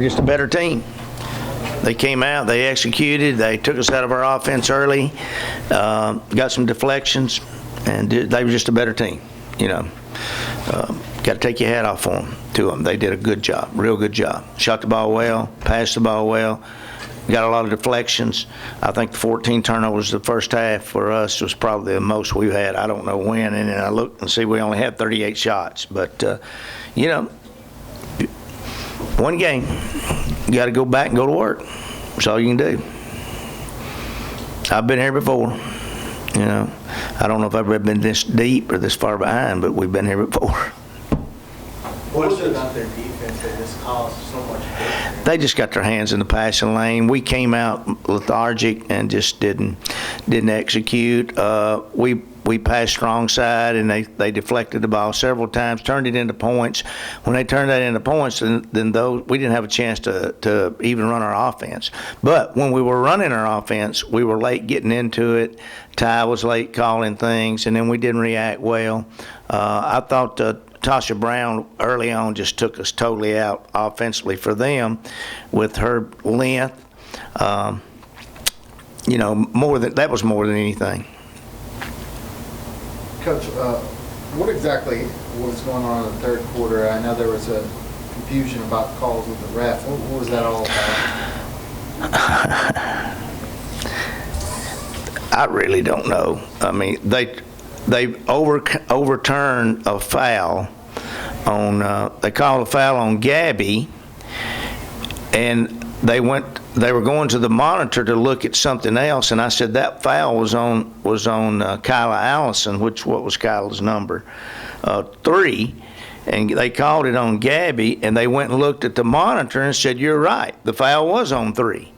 Just a better team. They came out, they executed, they took us out of our offense early, got some deflections, and they were just a better team. You know, got to take your hat off for them, to them. They did a good job, real good job. Shot the ball well, passed the ball well, got a lot of deflections. I think the 14 turnovers the first half for us was probably the most we've had. I don't know when, and then I looked and see we only had 38 shots. But, you know, one game, you got to go back and go to work. That's all you can do. I've been here before. You know, I don't know if I've ever been this deep or this far behind, but we've been here before. What was it about their defense that just caused so much damage? They just got their hands in the passing lane. We came out lethargic and just didn't execute. We passed strong side, and they deflected the ball several times, turned it into points. When they turned that into points, then those we didn't have a chance to even run our offense. But when we were running our offense, we were late getting into it. Ty was late calling things, and then we didn't react well. I thought Tasha Brown early on just took us totally out offensively for them with her length. You know, that was more than anything. Coach, what exactly was going on in the third quarter? I know there was a confusion about calls with the ref. What was that all about? I really don't know. I mean, they overturned a foul on. They called a foul on Gabby, and they were going to the monitor to look at something else, and I said that foul was on Kyla Allison, what was Kyla's number, 3, and they called it on Gabby, and they went and looked at the monitor and said, "You're right, the foul was on 3,"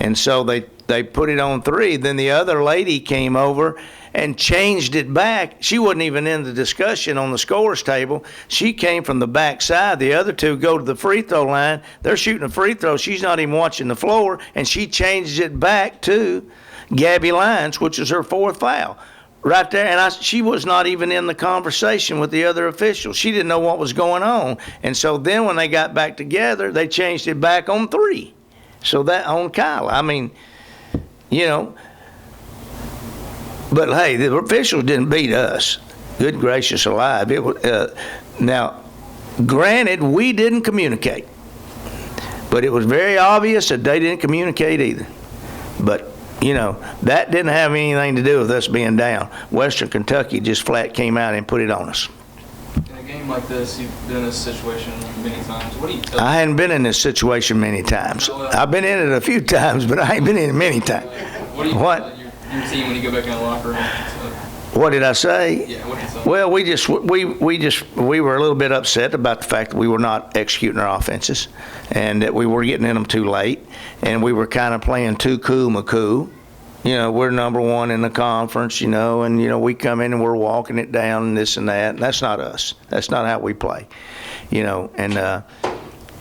and so they put it on 3. Then the other lady came over and changed it back. She wasn't even in the discussion on the scores table. She came from the back side. The other two go to the free throw line. They're shooting a free throw. She's not even watching the floor, and she changed it back to Gabby Lyons, which is her 4th foul. Right there, and she was not even in the conversation with the other officials. She didn't know what was going on. And so then when they got back together, they changed it back on 3. So that on Kyla. I mean, you know, but hey, the officials didn't beat us. Good gracious alive. It was, now, granted, we didn't communicate, but it was very obvious that they didn't communicate either. But, you know, that didn't have anything to do with us being down. Western Kentucky just flat came out and put it on us. In a game like this, you've been in this situation many times. What do you tell I hadn't been in this situation many times. I've been in it a few times, but I ain't been in it many times. What do you tell your team when you go back in the locker room? What did I say? Yeah, what did you say? Well, we were a little bit upset about the fact that we were not executing our offenses, and that we were getting in them too late, and we were kind of playing too cool. You know, we're number 1 in the conference, you know, and, you know, we come in and we're walking it down and this and that. And that's not us. That's not how we play, you know. And,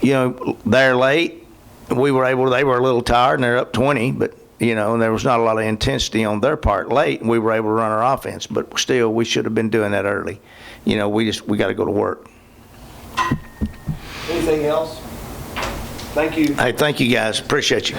you know, they're late. They were a little tired and they're up 20, but, you know, there was not a lot of intensity on their part late, and we were able to run our offense. But still, we should have been doing that early. You know, we got to go to work. Anything else? Thank you. Hey, thank you guys. Appreciate you.